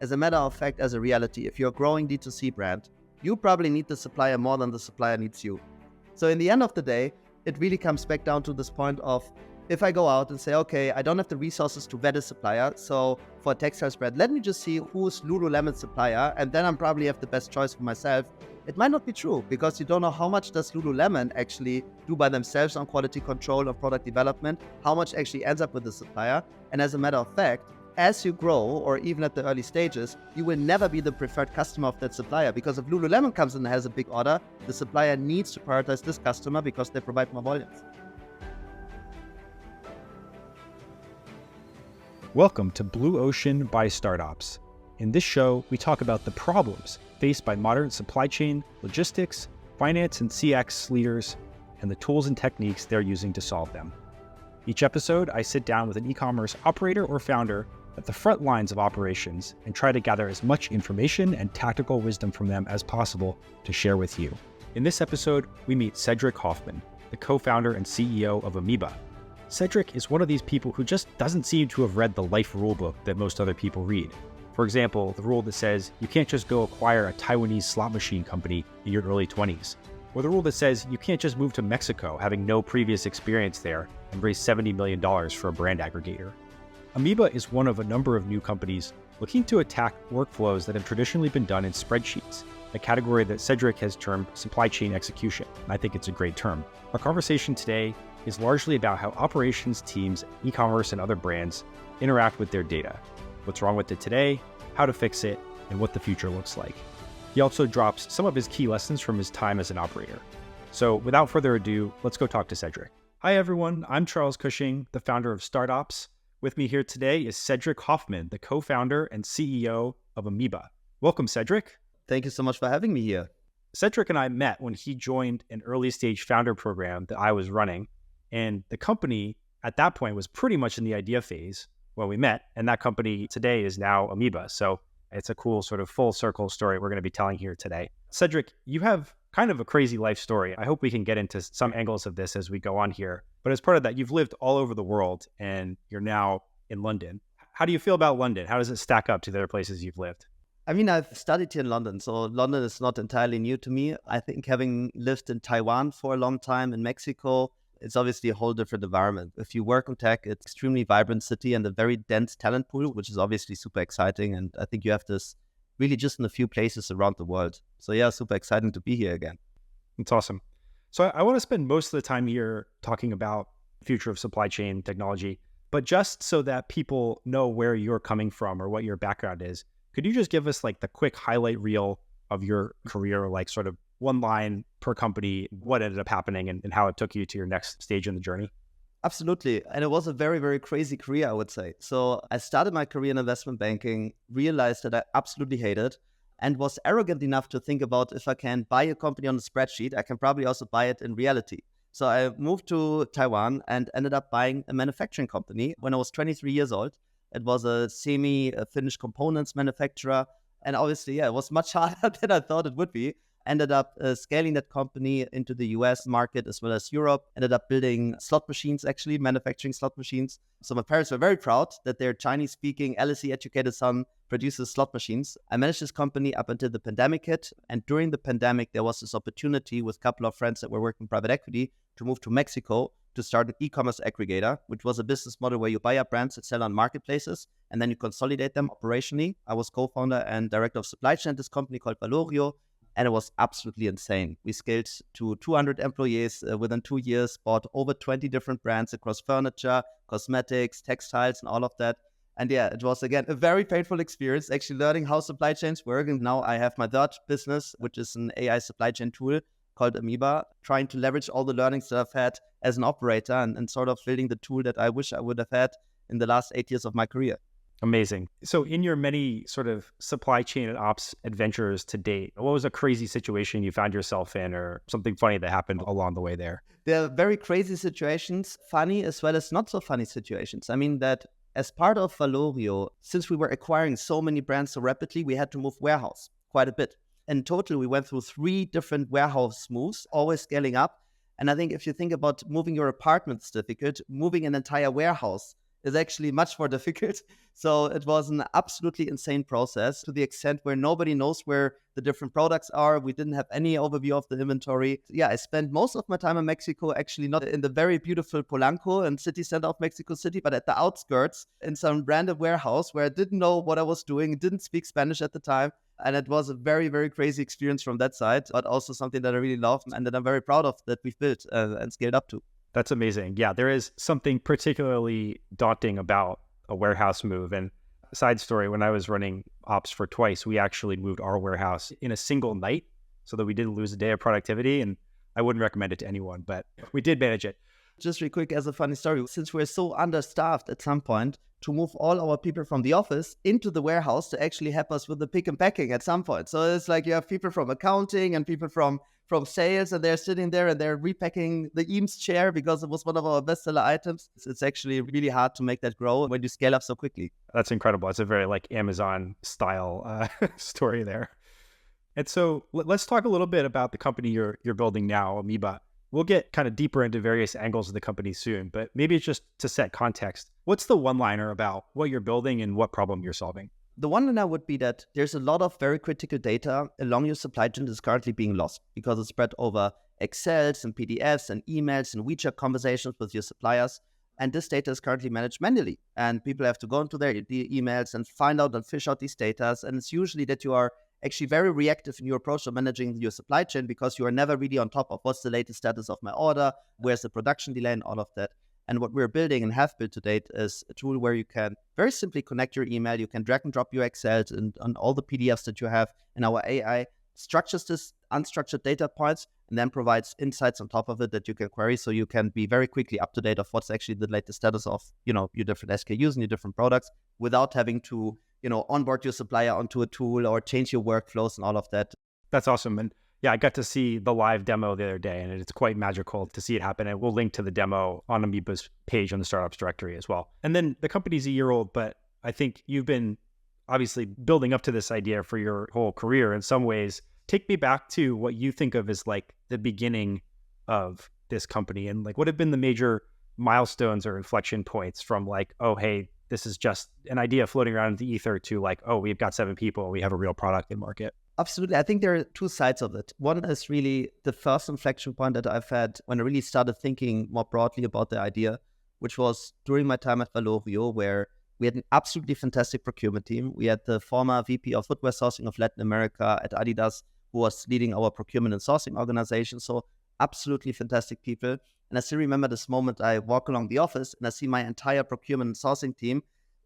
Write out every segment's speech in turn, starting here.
As a matter of fact, as a reality, if you're a growing D2C brand, you probably need the supplier more than the supplier needs you. So in the end of the day, it really comes back down to this point of, if I go out and say, okay, I don't have the resources to vet a supplier, so for a textile brand, let me just see who's Lululemon's supplier, and then I probably have the best choice for myself. It might not be true, because you don't know how much does Lululemon actually do by themselves on quality control or product development, how much actually ends up with the supplier. And as a matter of fact, as you grow, or even at the early stages, you will never be the preferred customer of that supplier, because if Lululemon comes in and has a big order, the supplier needs to prioritize this customer because they provide more volumes. Welcome to Blue Ocean by StartOps. In this show, we talk about the problems faced by modern supply chain, logistics, finance, and CX leaders, and the tools and techniques they're using to solve them. Each episode, I sit down with an e-commerce operator or founder at the front lines of operations and try to gather as much information and tactical wisdom from them as possible to share with you. In this episode, we meet Cedrik Hoffmann, the co-founder and CEO of Ameba. Cedrik is one of these people who just doesn't seem to have read the life rulebook that most other people read. For example, the rule that says you can't just go acquire a Taiwanese slot machine company in your early 20s. Or the rule that says you can't just move to Mexico having no previous experience there and raise $70 million for a brand aggregator. Ameba is one of a number of new companies looking to attack workflows that have traditionally been done in spreadsheets, a category that Cedrik has termed supply chain execution. And I think it's a great term. Our conversation today is largely about how operations teams, e-commerce, and other brands interact with their data, what's wrong with it today, how to fix it, and what the future looks like. He also drops some of his key lessons from his time as an operator. So without further ado, let's go talk to Cedrik. Hi everyone, I'm Charles Cushing, the founder of StartOps. With me here today is Cedrik Hoffmann, the co-founder and CEO of Ameba. Welcome, Cedrik. Thank you so much for having me here. Cedrik and I met when he joined an early stage founder program that I was running. And the company at that point was pretty much in the idea phase when we met. And that company today is now Ameba. So it's a cool sort of full circle story we're going to be telling here today. Cedrik, you have kind of a crazy life story. I hope we can get into some angles of this as we go on here. But as part of that, you've lived all over the world and you're now in London. How do you feel about London? How does it stack up to the other places you've lived? I mean, I've studied here in London, so London is not entirely new to me. I think having lived in Taiwan for a long time, in Mexico, it's obviously a whole different environment. If you work on tech, it's an extremely vibrant city and a very dense talent pool, which is obviously super exciting. And I think you have this really just in a few places around the world. So yeah, super exciting to be here again. It's awesome. So I want to spend most of the time here talking about the future of supply chain technology, but just so that people know where you're coming from or what your background is, could you just give us like the quick highlight reel of your career, like sort of one line per company, what ended up happening and how it took you to your next stage in the journey? Absolutely. And it was a very, very crazy career, I would say. So I started my career in investment banking, realized that I absolutely hate it, and was arrogant enough to think about if I can buy a company on a spreadsheet, I can probably also buy it in reality. So I moved to Taiwan and ended up buying a manufacturing company when I was 23 years old. It was a semi-finished components manufacturer. And obviously, yeah, it was much harder than I thought it would be. Ended up scaling that company into the US market as well as Europe. Ended up building slot machines, actually, manufacturing slot machines. So my parents were very proud that their Chinese-speaking, LSE-educated son produces slot machines. I managed this company up until the pandemic hit. And during the pandemic, there was this opportunity with a couple of friends that were working in private equity to move to Mexico to start an e-commerce aggregator, which was a business model where you buy up brands that sell on marketplaces and then you consolidate them operationally. I was co-founder and director of supply chain at this company called Valorio. And it was absolutely insane. We scaled to 200 employees within 2 years, bought over 20 different brands across furniture, cosmetics, textiles, and all of that. And yeah, it was, again, a very painful experience, actually learning how supply chains work. And now I have my third business, which is an AI supply chain tool called Ameba, trying to leverage all the learnings that I've had as an operator and sort of building the tool that I wish I would have had in the last 8 years of my career. Amazing. So in your many sort of supply chain and ops adventures to date, what was a crazy situation you found yourself in or something funny that happened along the way there? There are very crazy situations, funny as well as not so funny situations. I mean that as part of Valorio, since we were acquiring so many brands so rapidly, we had to move warehouse quite a bit. In total, we went through 3 different warehouse moves, always scaling up. And I think if you think about moving your apartment certificate, moving an entire warehouse is actually much more difficult. So it was an absolutely insane process to the extent where nobody knows where the different products are. We didn't have any overview of the inventory. Yeah, I spent most of my time in Mexico, actually not in the very beautiful Polanco and city center of Mexico City, but at the outskirts in some random warehouse where I didn't know what I was doing, didn't speak Spanish at the time. And it was a very, very crazy experience from that side, but also something that I really loved and that I'm very proud of that we've built and scaled up to. That's amazing. Yeah, there is something particularly daunting about a warehouse move. And side story, when I was running ops for Twice, we actually moved our warehouse in a single night so that we didn't lose a day of productivity. And I wouldn't recommend it to anyone, but we did manage it. Just real quick as a funny story, since we're so understaffed at some point, to move all our people from the office into the warehouse to actually help us with the pick and packing at some point. So it's like you have people from accounting and people from sales, and they're sitting there and they're repacking the Eames chair because it was one of our bestseller items. It's actually really hard to make that grow when you scale up so quickly. That's incredible. It's a very like Amazon style story there. And so let's talk a little bit about the company you're building now, Ameba. We'll get kind of deeper into various angles of the company soon, but maybe just to set context, what's the one-liner about what you're building and what problem you're solving? The one-liner would be that there's a lot of very critical data along your supply chain that is currently being lost because it's spread over Excels and PDFs and emails and WeChat conversations with your suppliers. And this data is currently managed manually. And people have to go into their emails and find out and fish out these data. And it's usually that you are actually very reactive in your approach to managing your supply chain because you are never really on top of what's the latest status of my order, where's the production delay and all of that. And what we're building and have built to date is a tool where you can very simply connect your email, you can drag and drop your Excels and all the PDFs that you have, and our AI structures this unstructured data points and then provides insights on top of it that you can query so you can be very quickly up to date of what's actually the latest status of, your different SKUs and your different products without having to onboard your supplier onto a tool or change your workflows and all of that. That's awesome. And yeah, I got to see the live demo the other day, and it's quite magical to see it happen. And we'll link to the demo on Ameba's page on the StartOps Directory as well. And then the company's a year old, but I think you've been obviously building up to this idea for your whole career in some ways. Take me back to what you think of as like the beginning of this company, and like what have been the major milestones or inflection points from like, oh, hey, this is just an idea floating around in the ether to like, oh, we've got 7 people, we have a real product in market. Absolutely. I think there are 2 sides of it. One is really the first inflection point that I've had when I really started thinking more broadly about the idea, which was during my time at Valovio, where we had an absolutely fantastic procurement team. We had the former VP of footwear sourcing of Latin America at Adidas, who was leading our procurement and sourcing organization. So absolutely fantastic people. And I still remember this moment I walk along the office and I see my entire procurement and sourcing team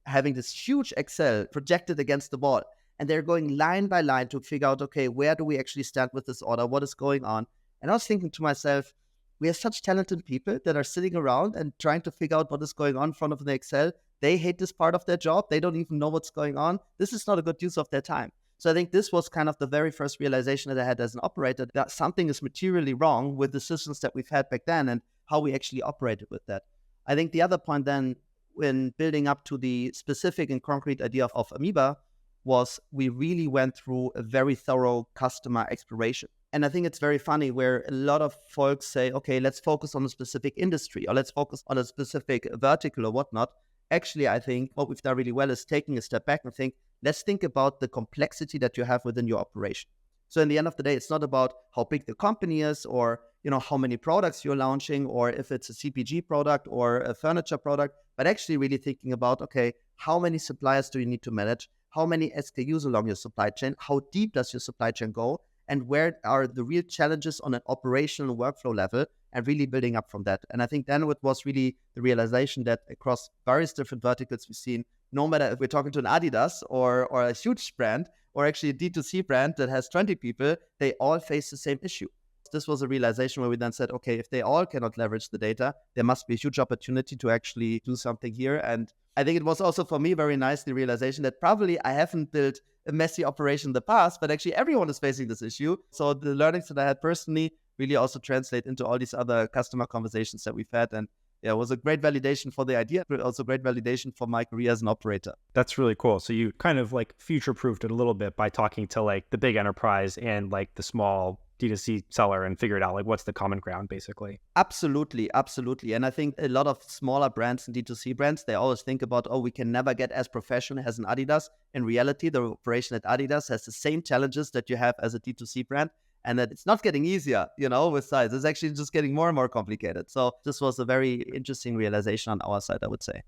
having this huge Excel projected against the wall. And they're going line by line to figure out, okay, where do we actually stand with this order? What is going on? And I was thinking to myself, we have such talented people that are sitting around and trying to figure out what is going on in front of the Excel. They hate this part of their job. They don't even know what's going on. This is not a good use of their time. So I think this was kind of the very first realization that I had as an operator, that something is materially wrong with the systems that we've had back then and how we actually operated with that. I think the other point then, when building up to the specific and concrete idea of Ameba, was we really went through a very thorough customer exploration. And I think it's very funny where a lot of folks say, okay, let's focus on a specific industry or let's focus on a specific vertical or whatnot. Actually, I think what we've done really well is taking a step back and think, let's think about the complexity that you have within your operation. So in the end of the day, it's not about how big the company is or how many products you're launching or if it's a CPG product or a furniture product, but actually really thinking about, okay, how many suppliers do you need to manage? How many SKUs along your supply chain? How deep does your supply chain go? And where are the real challenges on an operational workflow level? And really building up from that. And I think then it was really the realization that across various different verticals we've seen, no matter if we're talking to an Adidas or a huge brand or actually a D2C brand that has 20 people, they all face the same issue. This was a realization where we then said, okay, if they all cannot leverage the data, there must be a huge opportunity to actually do something here. And I think it was also for me very nice, the realization that probably I haven't built a messy operation in the past, but actually everyone is facing this issue. So the learnings that I had personally really also translate into all these other customer conversations that we've had. And yeah, it was a great validation for the idea, but also great validation for my career as an operator. That's really cool. So you kind of like future-proofed it a little bit by talking to like the big enterprise and like the small D2C seller and figured out like what's the common ground basically. Absolutely, absolutely. And I think a lot of smaller brands and D2C brands, they always think about, oh, we can never get as professional as an Adidas. In reality, the operation at Adidas has the same challenges that you have as a D2C brand, and that it's not getting easier, with size. It's actually just getting more and more complicated. So this was a very interesting realization on our side, I would say.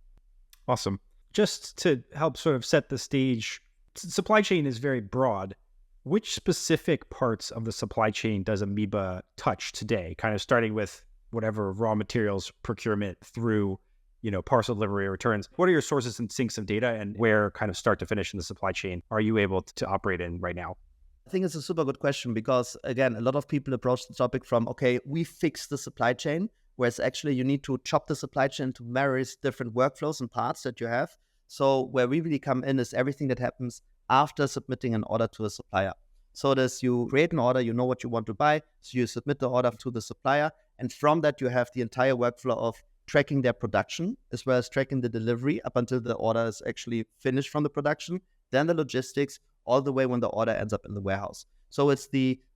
Awesome. Just to help sort of set the stage, supply chain is very broad. Which specific parts of the supply chain does Ameba touch today? Kind of starting with whatever raw materials procurement through, parcel delivery or returns. What are your sources and sinks of data, and where kind of start to finish in the supply chain are you able to operate in right now? I think it's a super good question because, again, a lot of people approach the topic from, okay, we fix the supply chain, whereas actually you need to chop the supply chain into various different workflows and parts that you have. So where we really come in is everything that happens after submitting an order to a supplier. So there's, you create an order, you know what you want to buy, so you submit the order to the supplier, and from that you have the entire workflow of tracking their production, as well as tracking the delivery up until the order is actually finished from the production, then the logistics, all the way when the order ends up in the warehouse. So it's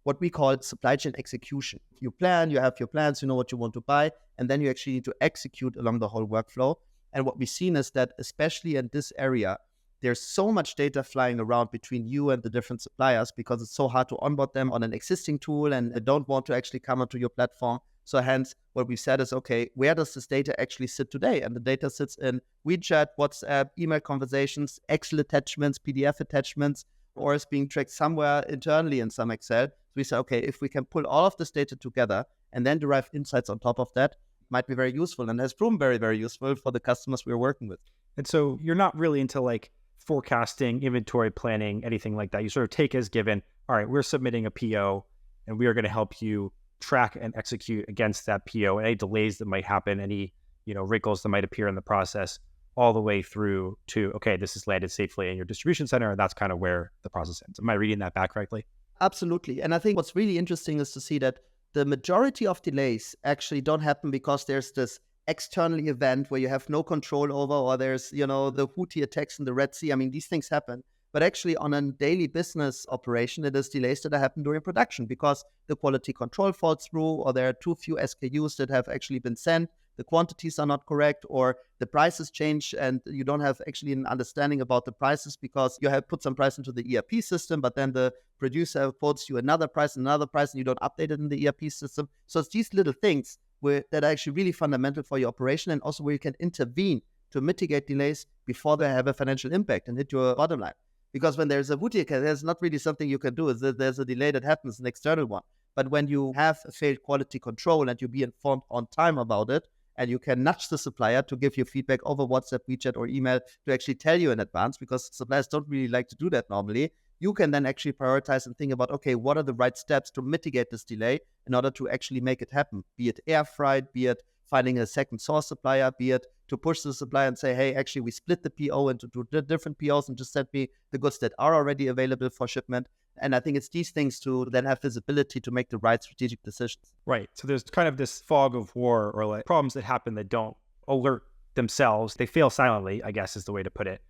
what we call supply chain execution. You plan, you have your plans, you know what you want to buy, and then you actually need to execute along the whole workflow. And what we've seen is that, especially in this area, there's so much data flying around between you and the different suppliers because it's so hard to onboard them on an existing tool and they don't want to actually come onto your platform. So hence, what we said is, okay, where does this data actually sit today? And the data sits in WeChat, WhatsApp, email conversations, Excel attachments, PDF attachments, or is being tracked somewhere internally in some Excel. So we say, okay, if we can pull all of this data together and then derive insights on top of that, might be very useful and has proven very, very useful for the customers we're working with. And so you're not really into like forecasting, inventory planning, anything like that. You sort of take as given, all right, we're submitting a PO and we are going to help you track and execute against that PO, any delays that might happen, any, wrinkles that might appear in the process, all the way through to, okay, this is landed safely in your distribution center. And that's kind of where the process ends. Am I reading that back correctly? Absolutely. And I think what's really interesting is to see that the majority of delays actually don't happen because there's this external event where you have no control over, or there's, the Houthi attacks in the Red Sea. I mean, these things happen. But actually on a daily business operation, it is delays that happen during production because the quality control falls through, or there are too few SKUs that have actually been sent, the quantities are not correct, or the prices change and you don't have actually an understanding about the prices because you have put some price into the ERP system, but then the producer quotes you another price, and you don't update it in the ERP system. So it's these little things that are actually really fundamental for your operation, and also where you can intervene to mitigate delays before they have a financial impact and hit your bottom line. Because when there's a Houthi attack, there's not really something you can do. There's a delay that happens, an external one. But when you have a failed quality control and you be informed on time about it, and you can nudge the supplier to give you feedback over WhatsApp, WeChat, or email to actually tell you in advance, because suppliers don't really like to do that normally, you can then actually prioritize and think about, okay, what are the right steps to mitigate this delay in order to actually make it happen? Be it air freight, be it finding a second source supplier, be it to push the supplier and say, hey, actually, we split the PO into two different POs and just send me the goods that are already available for shipment. And I think it's these things to then have visibility to make the right strategic decisions. Right. So there's kind of this fog of war, or like problems that happen that don't alert themselves. They fail silently, I guess is the way to put it.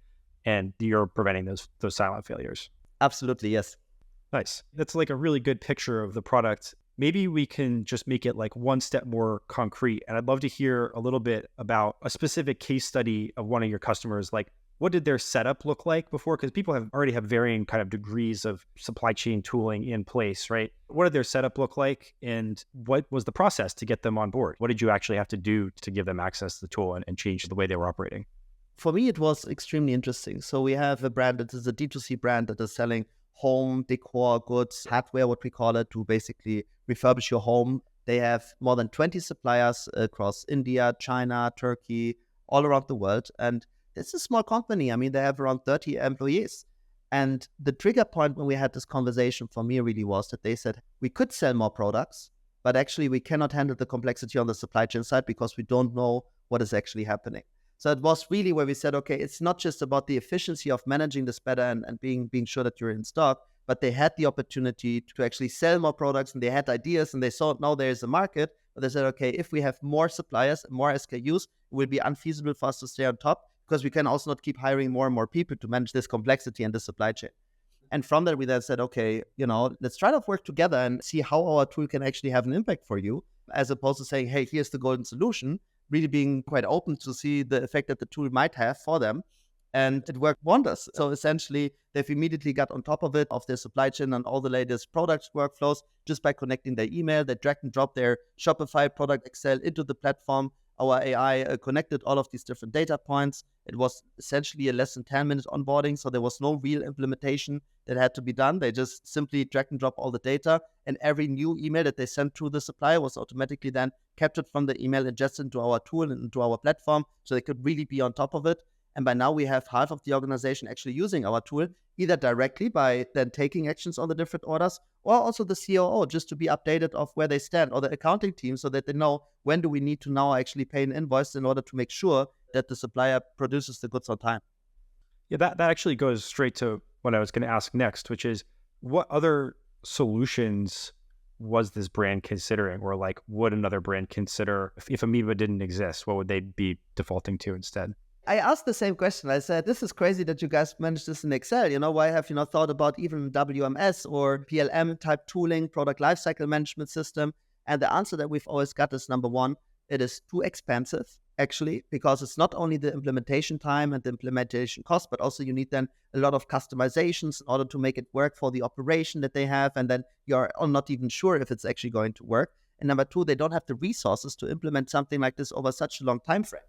And you're preventing those silent failures. Absolutely, yes. Nice. That's like a really good picture of the product. Maybe we can just make it like one step more concrete. And I'd love to hear a little bit about a specific case study of one of your customers. Like, what did their setup look like before? Because people already have varying kind of degrees of supply chain tooling in place, right? What did their setup look like? And what was the process to get them on board? What did you actually have to do to give them access to the tool and change the way they were operating? For me, it was extremely interesting. So we have a brand that is a D2C brand that is selling home decor goods, hardware, what we call it, to basically refurbish your home. They have more than 20 suppliers across India, China, Turkey, all around the world. And it's a small company. I mean, they have around 30 employees. And the trigger point when we had this conversation for me really was that they said, we could sell more products, but actually we cannot handle the complexity on the supply chain side because we don't know what is actually happening. So it was really where we said, okay, it's not just about the efficiency of managing this better and being sure that you're in stock, but they had the opportunity to actually sell more products, and they had ideas, and they saw now there's a market. But they said, okay, if we have more suppliers, more SKUs, it will be unfeasible for us to stay on top because we can also not keep hiring more and more people to manage this complexity and the supply chain. And from that, we then said, okay, let's try to work together and see how our tool can actually have an impact for you, as opposed to saying, hey, here's the golden solution, really being quite open to see the effect that the tool might have for them. And it worked wonders. So essentially, they've immediately got on top of it, of their supply chain and all the latest products workflows, just by connecting their email. They drag and drop their Shopify product Excel into the platform. Our AI connected all of these different data points. It was essentially a less than 10-minute onboarding, so there was no real implementation that had to be done. They just simply drag and drop all the data, and every new email that they sent to the supplier was automatically then captured from the email, ingested into our tool and into our platform, so they could really be on top of it. And by now, we have half of the organization actually using our tool, either directly by then taking actions on the different orders, or also the COO, just to be updated of where they stand, or the accounting team, so that they know when do we need to now actually pay an invoice in order to make sure that the supplier produces the goods on time. Yeah, that actually goes straight to what I was going to ask next, which is what other solutions was this brand considering, or like would another brand consider if Ameba didn't exist? What would they be defaulting to instead? I asked the same question. I said, this is crazy that you guys managed this in Excel. Why have you not thought about even WMS or PLM type tooling, product lifecycle management system? And the answer that we've always got is, number one, it is too expensive, actually, because it's not only the implementation time and the implementation cost, but also you need then a lot of customizations in order to make it work for the operation that they have. And then you're not even sure if it's actually going to work. And number two, they don't have the resources to implement something like this over such a long time frame.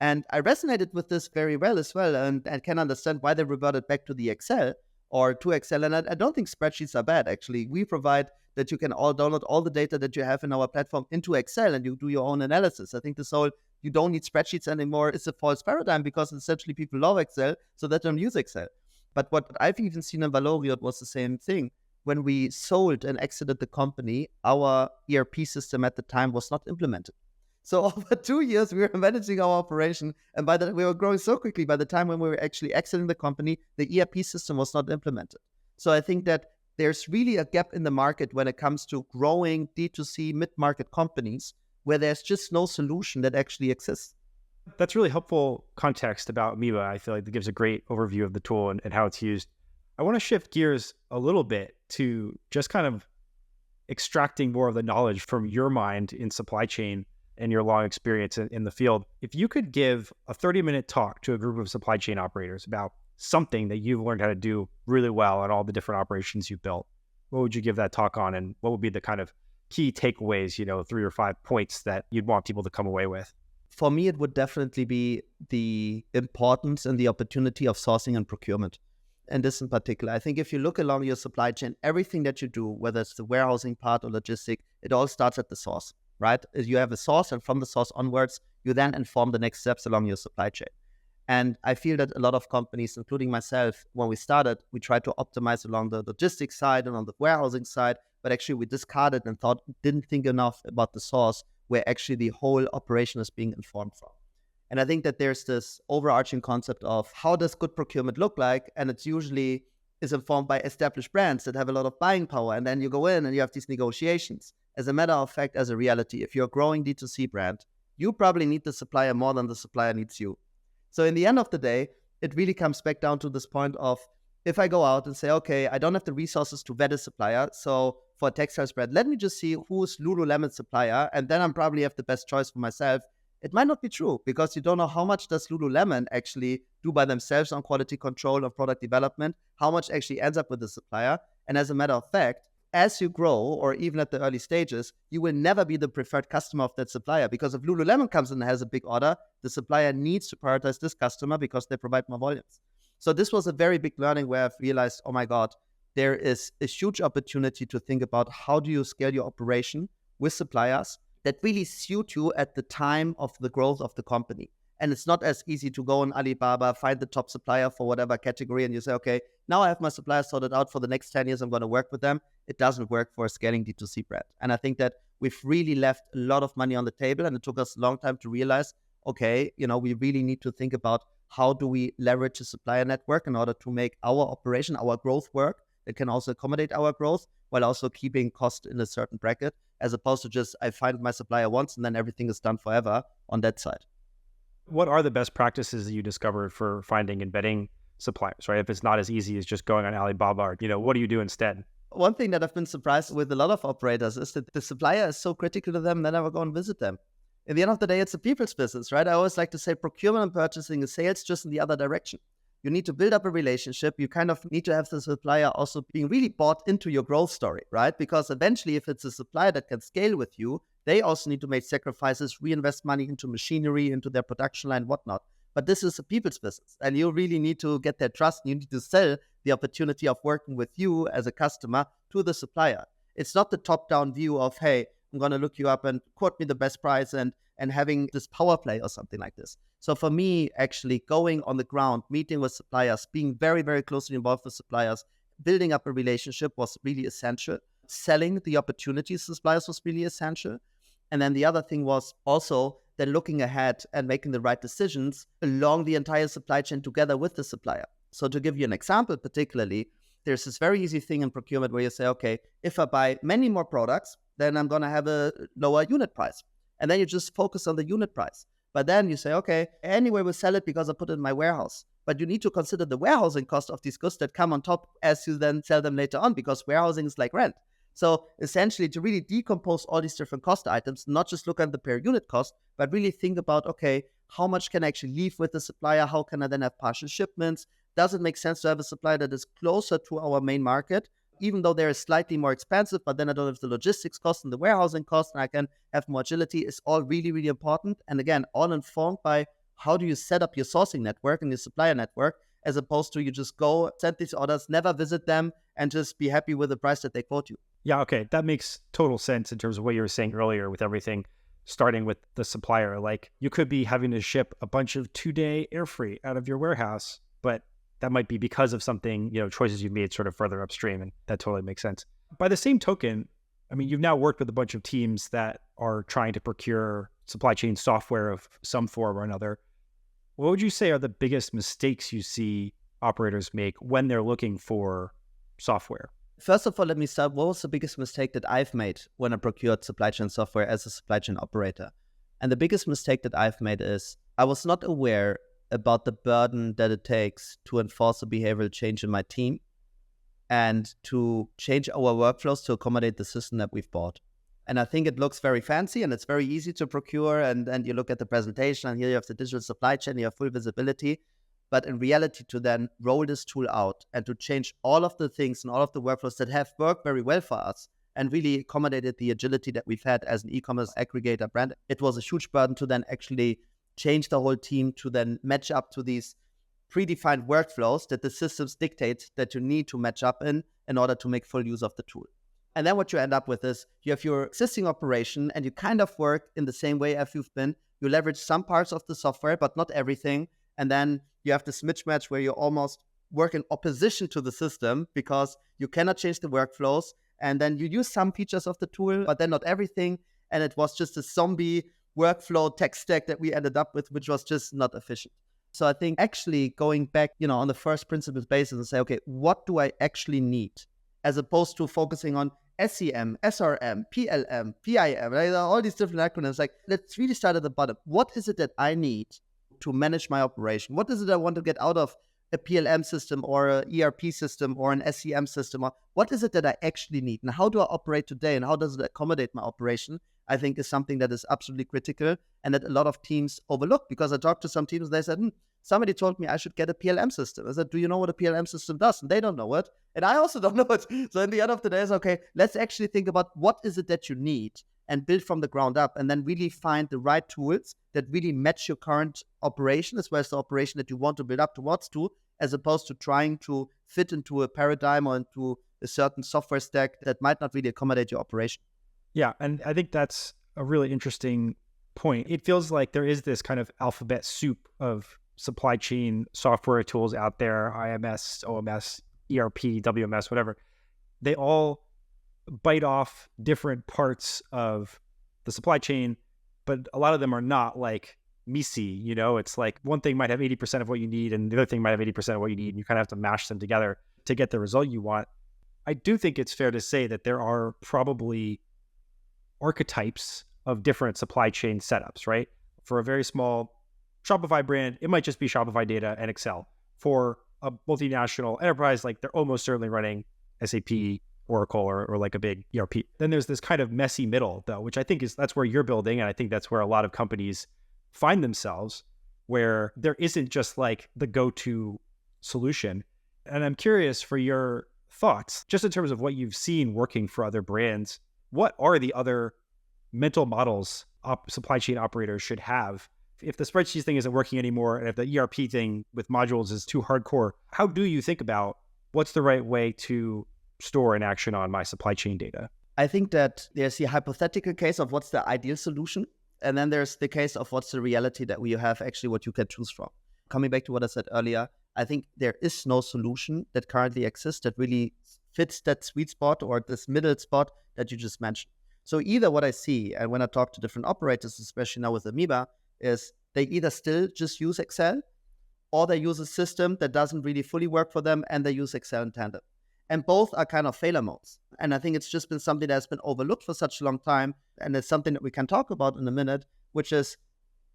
And I resonated with this very well as well, and can understand why they reverted back to the Excel or to Excel. And I don't think spreadsheets are bad, actually. We provide that you can all download all the data that you have in our platform into Excel and you do your own analysis. I think this whole, you don't need spreadsheets anymore, is a false paradigm, because essentially people love Excel, so they don't use Excel. But what I've even seen in Valoriot was the same thing. When we sold and exited the company, our ERP system at the time was not implemented. So over 2 years, we were managing our operation, and by that we were growing so quickly. By the time when we were actually exiting the company, the ERP system was not implemented. So I think that there's really a gap in the market when it comes to growing D2C mid-market companies, where there's just no solution that actually exists. That's really helpful context about Ameba. I feel like it gives a great overview of the tool and how it's used. I want to shift gears a little bit to just kind of extracting more of the knowledge from your mind in supply chain and your long experience in the field. If you could give a 30-minute talk to a group of supply chain operators about something that you've learned how to do really well at all the different operations you've built, what would you give that talk on? And what would be the kind of key takeaways, 3 or 5 points that you'd want people to come away with? For me, it would definitely be the importance and the opportunity of sourcing and procurement. And this in particular, I think if you look along your supply chain, everything that you do, whether it's the warehousing part or logistic, it all starts at the source. Right? You have a source, and from the source onwards, you then inform the next steps along your supply chain. And I feel that a lot of companies, including myself, when we started, we tried to optimize along the logistics side and on the warehousing side, but actually we discarded and didn't think enough about the source where actually the whole operation is being informed from. And I think that there's this overarching concept of how does good procurement look like? And it's usually is informed by established brands that have a lot of buying power. And then you go in and you have these negotiations. As a matter of fact, as a reality, if you're a growing D2C brand, you probably need the supplier more than the supplier needs you. So in the end of the day, it really comes back down to this point of, if I go out and say, okay, I don't have the resources to vet a supplier, so for a textiles brand, let me just see who's Lululemon's supplier, and then I'm probably have the best choice for myself. It might not be true, because you don't know how much does Lululemon actually do by themselves on quality control or product development, how much actually ends up with the supplier. And as a matter of fact, as you grow, or even at the early stages, you will never be the preferred customer of that supplier, because if Lululemon comes in and has a big order, the supplier needs to prioritize this customer because they provide more volumes. So this was a very big learning where I've realized, oh my God, there is a huge opportunity to think about how do you scale your operation with suppliers that really suit you at the time of the growth of the company. And it's not as easy to go on Alibaba, find the top supplier for whatever category, and you say, okay, now I have my supplier sorted out for the next 10 years, I'm going to work with them. It doesn't work for a scaling D2C brand. And I think that we've really left a lot of money on the table, and it took us a long time to realize, okay, we really need to think about how do we leverage a supplier network in order to make our operation, our growth work that can also accommodate our growth while also keeping cost in a certain bracket, as opposed to just, I find my supplier once and then everything is done forever on that side. What are the best practices that you discovered for finding and vetting suppliers, right? If it's not as easy as just going on Alibaba, or, what do you do instead? One thing that I've been surprised with a lot of operators is that the supplier is so critical to them, they never go and visit them. At the end of the day, it's a people's business, right? I always like to say procurement and purchasing is sales, just in the other direction. You need to build up a relationship. You kind of need to have the supplier also being really bought into your growth story, right? Because eventually, if it's a supplier that can scale with you, they also need to make sacrifices, reinvest money into machinery, into their production line, whatnot. But this is a people's business, and you really need to get their trust. You need to sell the opportunity of working with you as a customer to the supplier. It's not the top-down view of, hey, I'm going to look you up and quote me the best price and having this power play or something like this. So for me, actually going on the ground, meeting with suppliers, being very, very closely involved with suppliers, building up a relationship was really essential. Selling the opportunities to suppliers was really essential. And then the other thing was also then looking ahead and making the right decisions along the entire supply chain together with the supplier. So to give you an example, particularly, there's this very easy thing in procurement where you say, okay, if I buy many more products, then I'm going to have a lower unit price. And then you just focus on the unit price. But then you say, okay, anyway, we'll sell it because I put it in my warehouse. But you need to consider the warehousing cost of these goods that come on top as you then sell them later on, because warehousing is like rent. So essentially, to really decompose all these different cost items, not just look at the per unit cost, but really think about, okay, how much can I actually leave with the supplier? How can I then have partial shipments? Does it make sense to have a supplier that is closer to our main market, even though they're slightly more expensive, but then I don't have the logistics cost and the warehousing cost, and I can have more agility? Is all really, really important. And again, all informed by how do you set up your sourcing network and your supplier network, as opposed to you just go, send these orders, never visit them, and just be happy with the price that they quote you. Yeah, okay. That makes total sense in terms of what you were saying earlier with everything starting with the supplier. Like, you could be having to ship a bunch of 2-day air freight out of your warehouse, but that might be because of something, choices you've made sort of further upstream, and that totally makes sense. By the same token, I mean, you've now worked with a bunch of teams that are trying to procure supply chain software of some form or another. What would you say are the biggest mistakes you see operators make when they're looking for software? First of all, let me start. What was the biggest mistake that I've made when I procured supply chain software as a supply chain operator? And the biggest mistake that I've made is I was not aware about the burden that it takes to enforce a behavioral change in my team and to change our workflows to accommodate the system that we've bought. And I think it looks very fancy and it's very easy to procure. And you look at the presentation and here you have the digital supply chain, you have full visibility. But in reality, to then roll this tool out and to change all of the things and all of the workflows that have worked very well for us and really accommodated the agility that we've had as an e-commerce aggregator brand, it was a huge burden to then actually change the whole team to then match up to these predefined workflows that the systems dictate that you need to match up in order to make full use of the tool. And then what you end up with is you have your existing operation and you kind of work in the same way as you've been. You leverage some parts of the software, but not everything. And then you have this mismatch where you almost work in opposition to the system because you cannot change the workflows. And then you use some features of the tool, but then not everything. And it was just a zombie workflow tech stack that we ended up with, which was just not efficient. So I think actually going back, on the first principles basis and say, okay, what do I actually need? As opposed to focusing on SEM, SRM, PLM, PIM, right? All these different acronyms. Like, let's really start at the bottom. What is it that I need to manage my operation? What is it I want to get out of a PLM system or an ERP system or an SEM system? Or what is it that I actually need? And how do I operate today? And how does it accommodate my operation? I think is something that is absolutely critical and that a lot of teams overlook, because I talked to some teams and they said, somebody told me I should get a PLM system. I said, do you know what a PLM system does? And they don't know it. And I also don't know it. So in the end of the day, it's okay, let's actually think about what is it that you need and build from the ground up, and then really find the right tools that really match your current operation as well as the operation that you want to build up towards to, as opposed to trying to fit into a paradigm or into a certain software stack that might not really accommodate your operation. Yeah, and I think that's a really interesting point. It feels like there is this kind of alphabet soup of supply chain software tools out there, IMS, OMS, ERP, WMS, whatever. They all bite off different parts of the supply chain, but a lot of them are not like MECE, it's like one thing might have 80% of what you need and the other thing might have 80% of what you need, and you kind of have to mash them together to get the result you want. I do think it's fair to say that there are probably archetypes of different supply chain setups, right? For a very small Shopify brand, it might just be Shopify data and Excel. For a multinational enterprise, like they're almost certainly running SAP, Oracle, or like a big ERP. Then there's this kind of messy middle though, which I think that's where you're building. And I think that's where a lot of companies find themselves, where there isn't just like the go-to solution. And I'm curious for your thoughts, just in terms of what you've seen working for other brands. What are the other mental models supply chain operators should have? If the spreadsheet thing isn't working anymore, and if the ERP thing with modules is too hardcore, how do you think about what's the right way to store and action on my supply chain data? I think that there's the hypothetical case of what's the ideal solution. And then there's the case of what's the reality that we have actually what you can choose from. Coming back to what I said earlier, I think there is no solution that currently exists that really fits that sweet spot or this middle spot that you just mentioned. So either what I see, and when I talk to different operators, especially now with Ameba, is they either still just use Excel, or they use a system that doesn't really fully work for them, and they use Excel in tandem. And both are kind of failure modes. And I think it's just been something that has been overlooked for such a long time. And it's something that we can talk about in a minute, which is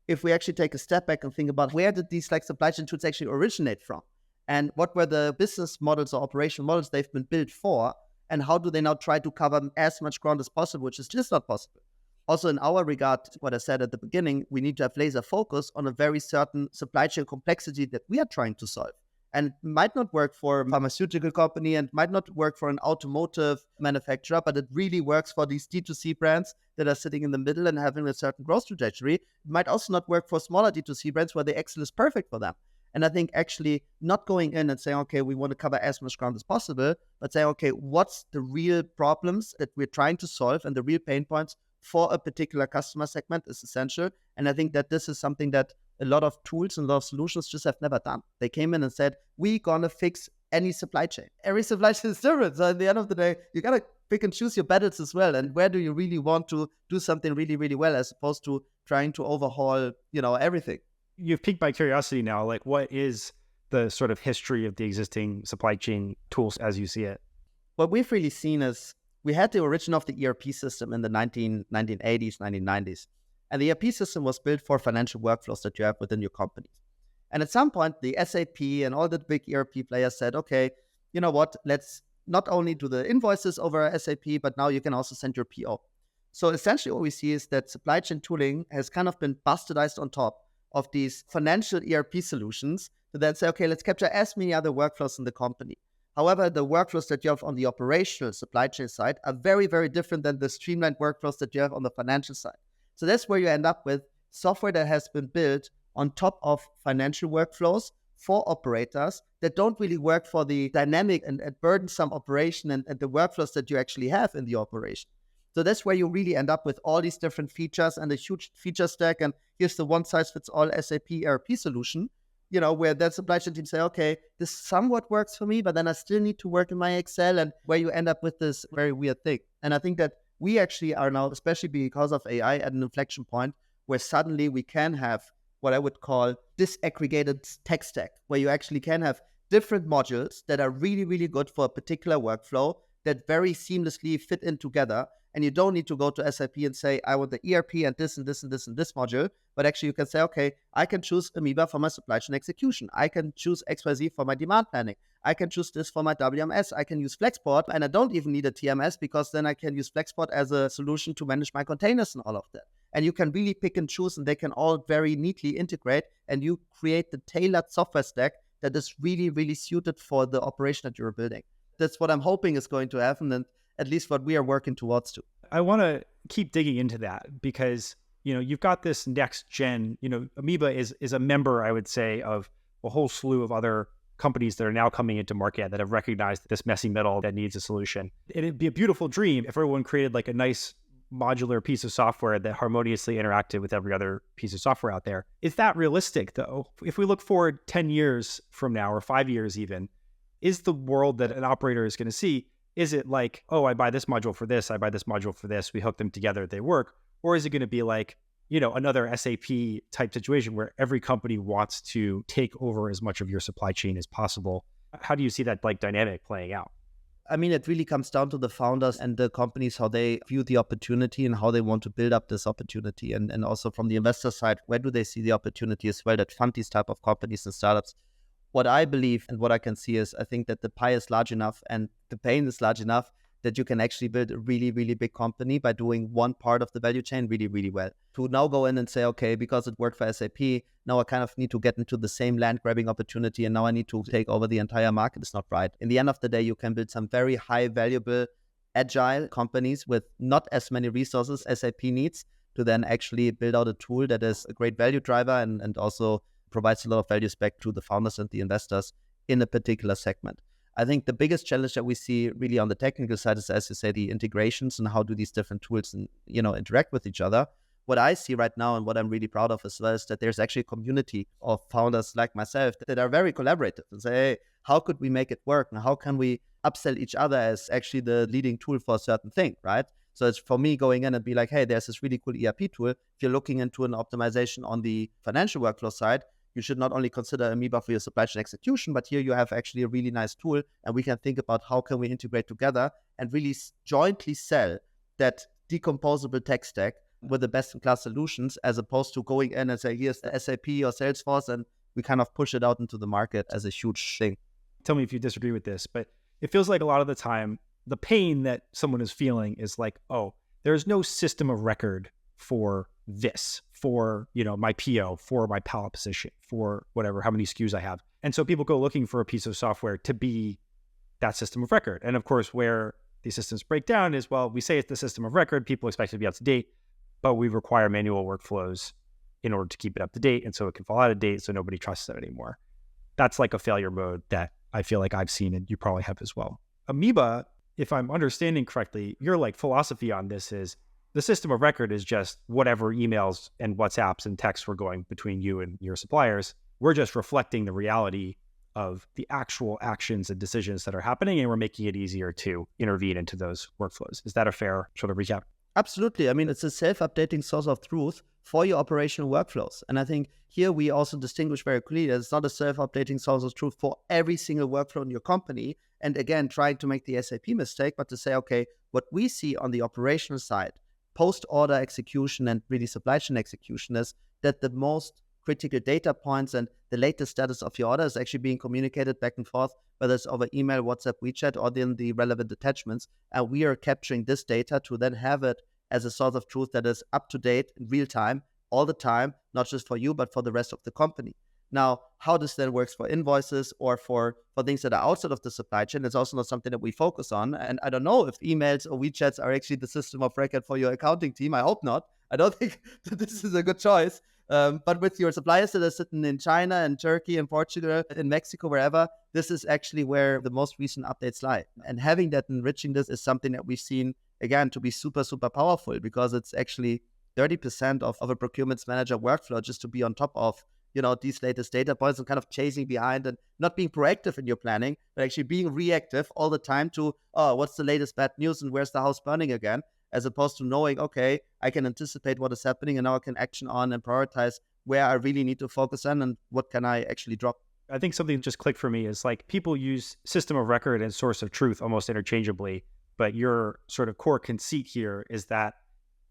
if we actually take a step back and think about where did these like supply chain tools actually originate from? And what were the business models or operational models they've been built for? And how do they now try to cover as much ground as possible, which is just not possible. Also, in our regard, what I said at the beginning, we need to have laser focus on a very certain supply chain complexity that we are trying to solve. And it might not work for a pharmaceutical company and might not work for an automotive manufacturer, but it really works for these D2C brands that are sitting in the middle and having a certain growth trajectory. It might also not work for smaller D2C brands where the Excel is perfect for them. And I think actually not going in and saying, okay, we want to cover as much ground as possible, but saying, okay, what's the real problems that we're trying to solve and the real pain points for a particular customer segment is essential. And I think that this is something that a lot of tools and a lot of solutions just have never done. They came in and said, we're going to fix any supply chain. Every supply chain is different. So at the end of the day, you got to pick and choose your battles as well. And where do you really want to do something really, really well, as opposed to trying to overhaul, everything. You've piqued my curiosity now. Like, what is the sort of history of the existing supply chain tools as you see it? What we've really seen is we had the origin of the ERP system in the 1980s, 1990s. And the ERP system was built for financial workflows that you have within your companies. And at some point, the SAP and all the big ERP players said, okay, you know what, let's not only do the invoices over SAP, but now you can also send your PO. So essentially what we see is that supply chain tooling has kind of been bastardized on top of these financial ERP solutions to then say, okay, let's capture as many other workflows in the company. However, the workflows that you have on the operational supply chain side are very, very different than the streamlined workflows that you have on the financial side. So that's where you end up with software that has been built on top of financial workflows for operators that don't really work for the dynamic and burdensome operation and the workflows that you actually have in the operation. So that's where you really end up with all these different features and a huge feature stack. And here's the one-size-fits-all SAP ERP solution, where that supply chain team say, okay, this somewhat works for me, but then I still need to work in my Excel, and where you end up with this very weird thing. And I think that we actually are now, especially because of AI, at an inflection point where suddenly we can have what I would call disaggregated tech stack, where you actually can have different modules that are really, really good for a particular workflow that very seamlessly fit in together. And you don't need to go to SAP and say, I want the ERP and this and this and this and this module. But actually you can say, okay, I can choose Ameba for my supply chain execution. I can choose XYZ for my demand planning. I can choose this for my WMS. I can use Flexport, and I don't even need a TMS, because then I can use Flexport as a solution to manage my containers and all of that. And you can really pick and choose, and they can all very neatly integrate, and you create the tailored software stack that is really, really suited for the operation that you're building. That's what I'm hoping is going to happen, and at least what we are working towards to. I want to keep digging into that because, you've got this next gen, Amoeba is a member, I would say, of a whole slew of other companies that are now coming into market that have recognized this messy middle that needs a solution. It'd be a beautiful dream if everyone created like a nice modular piece of software that harmoniously interacted with every other piece of software out there. Is that realistic though? If we look forward 10 years from now, or 5 years even, is the world that an operator is going to see, is it like, oh, I buy this module for this, I buy this module for this, we hook them together, they work? Or is it going to be like, another SAP type situation where every company wants to take over as much of your supply chain as possible? How do you see that dynamic playing out? I mean, it really comes down to the founders and the companies, how they view the opportunity and how they want to build up this opportunity. And also from the investor side, where do they see the opportunity as well that fund these type of companies and startups? what I believe and what I can see is I think that the pie is large enough and the pain is large enough that you can actually build a really, really big company by doing one part of the value chain really, really well. To now go in and say, okay, because it worked for SAP, now I kind of need to get into the same land grabbing opportunity and now I need to take over the entire market is not right. In the end of the day, you can build some very high valuable, agile companies with not as many resources as SAP needs to then actually build out a tool that is a great value driver and also provides a lot of values back to the founders and the investors in a particular segment. I think the biggest challenge that we see really on the technical side is, as you say, the integrations and how do these different tools interact with each other. What I see right now and what I'm really proud of as well is that there's actually a community of founders like myself that are very collaborative and say, hey, how could we make it work? And how can we upsell each other as actually the leading tool for a certain thing, right? So it's for me going in and be like, hey, there's this really cool ERP tool. If you're looking into an optimization on the financial workflow side, you should not only consider Ameba for your supply chain execution, but here you have actually a really nice tool and we can think about how can we integrate together and really jointly sell that decomposable tech stack with the best-in-class solutions as opposed to going in and say, here's the SAP or Salesforce, and we kind of push it out into the market as a huge thing. Tell me if you disagree with this, but it feels like a lot of the time, the pain that someone is feeling is like, oh, there's no system of record for this, for, my PO, for my pallet position, for whatever, how many SKUs I have. And so people go looking for a piece of software to be that system of record. And of course, where these systems break down is, well, we say it's the system of record, people expect it to be up to date, but we require manual workflows in order to keep it up to date. And so it can fall out of date, so nobody trusts it anymore. That's like a failure mode that I feel like I've seen and you probably have as well. Ameba, if I'm understanding correctly, your like philosophy on this is the system of record is just whatever emails and WhatsApps and texts were going between you and your suppliers. We're just reflecting the reality of the actual actions and decisions that are happening, and we're making it easier to intervene into those workflows. Is that a fair sort of recap? Absolutely. I mean, it's a self-updating source of truth for your operational workflows. And I think here we also distinguish very clearly that it's not a self-updating source of truth for every single workflow in your company. And again, trying to make the SAP mistake, but to say, okay, what we see on the operational side, post-order execution and really supply chain execution is that the most critical data points and the latest status of your order is actually being communicated back and forth, whether it's over email, WhatsApp, WeChat, or then the relevant attachments. And we are capturing this data to then have it as a source of truth that is up to date in real time, all the time, not just for you, but for the rest of the company. Now, how this then works for invoices or for things that are outside of the supply chain is also not something that we focus on. And I don't know if emails or WeChats are actually the system of record for your accounting team. I hope not. I don't think that this is a good choice. But with your suppliers that are sitting in China and Turkey and Portugal, in Mexico, wherever, this is actually where the most recent updates lie. And having that, enriching this is something that we've seen, again, to be super, super powerful because it's actually 30% of a procurement manager workflow just to be on top of these latest data points and kind of chasing behind and not being proactive in your planning, but actually being reactive all the time to, what's the latest bad news and where's the house burning again, as opposed to knowing, okay, I can anticipate what is happening and now I can action on and prioritize where I really need to focus on and what can I actually drop. I think something just clicked for me is like people use system of record and source of truth almost interchangeably, but your sort of core conceit here is that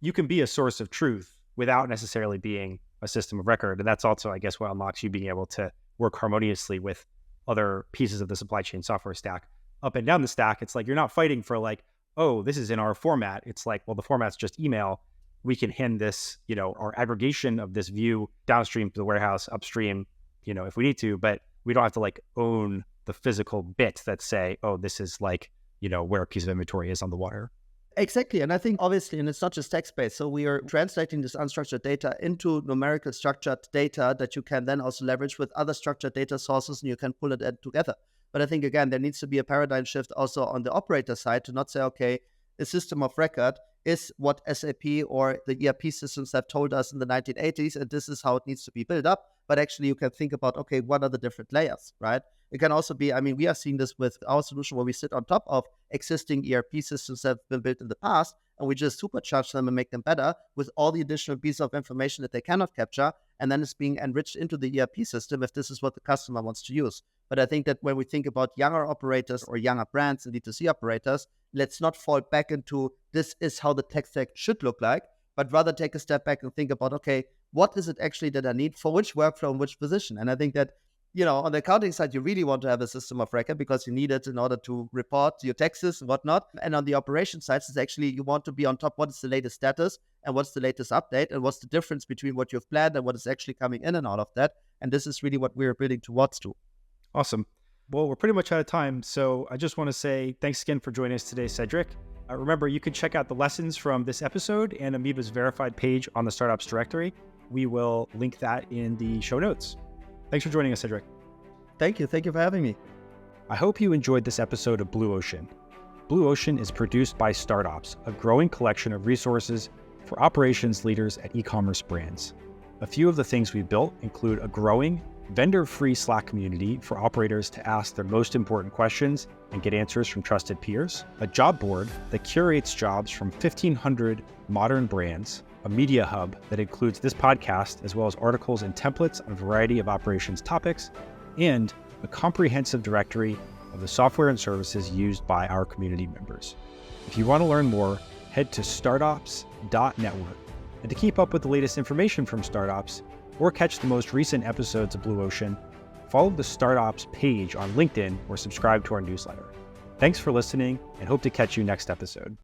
you can be a source of truth without necessarily being a system of record. And that's also, I guess, what unlocks you being able to work harmoniously with other pieces of the supply chain software stack. Up and down the stack, it's like you're not fighting for like, oh, this is in our format. It's like, well, the format's just email. We can hand this, our aggregation of this view downstream to the warehouse, upstream, if we need to, but we don't have to like own the physical bit that say, oh, this is like, where a piece of inventory is on the water. Exactly. And I think obviously, and it's not just text-based, so we are translating this unstructured data into numerical structured data that you can then also leverage with other structured data sources and you can pull it together. But I think, again, there needs to be a paradigm shift also on the operator side to not say, okay, a system of record is what SAP or the ERP systems have told us in the 1980s, and this is how it needs to be built up. But actually, you can think about, okay, what are the different layers, right? It can also be, we are seeing this with our solution where we sit on top of existing ERP systems that have been built in the past, and we just supercharge them and make them better with all the additional pieces of information that they cannot capture, and then it's being enriched into the ERP system if this is what the customer wants to use. But I think that when we think about younger operators or younger brands and D2C operators, let's not fall back into this is how the tech stack should look like, but rather take a step back and think about, okay, what is it actually that I need for which workflow and which position? And I think that, on the accounting side, you really want to have a system of record because you need it in order to report your taxes and whatnot. And on the operation side, it's actually you want to be on top. What is the latest status and what's the latest update and what's the difference between what you've planned and what is actually coming in and out of that. And this is really what we're building towards to. Awesome. Well, we're pretty much out of time. So I just want to say thanks again for joining us today, Cedrik. Remember, you can check out the lessons from this episode and Ameba's verified page on the StartOps Directory. We will link that in the show notes. Thanks for joining us, Cedrik. Thank you. Thank you for having me. I hope you enjoyed this episode of Blue Ocean. Blue Ocean is produced by StartOps, a growing collection of resources for operations leaders at e-commerce brands. A few of the things we built include a growing, vendor-free Slack community for operators to ask their most important questions and get answers from trusted peers, a job board that curates jobs from 1,500 modern brands, a media hub that includes this podcast, as well as articles and templates on a variety of operations topics, and a comprehensive directory of the software and services used by our community members. If you want to learn more, head to startops.network. And to keep up with the latest information from StartOps, or catch the most recent episodes of Blue Ocean, follow the StartOps page on LinkedIn or subscribe to our newsletter. Thanks for listening and hope to catch you next episode.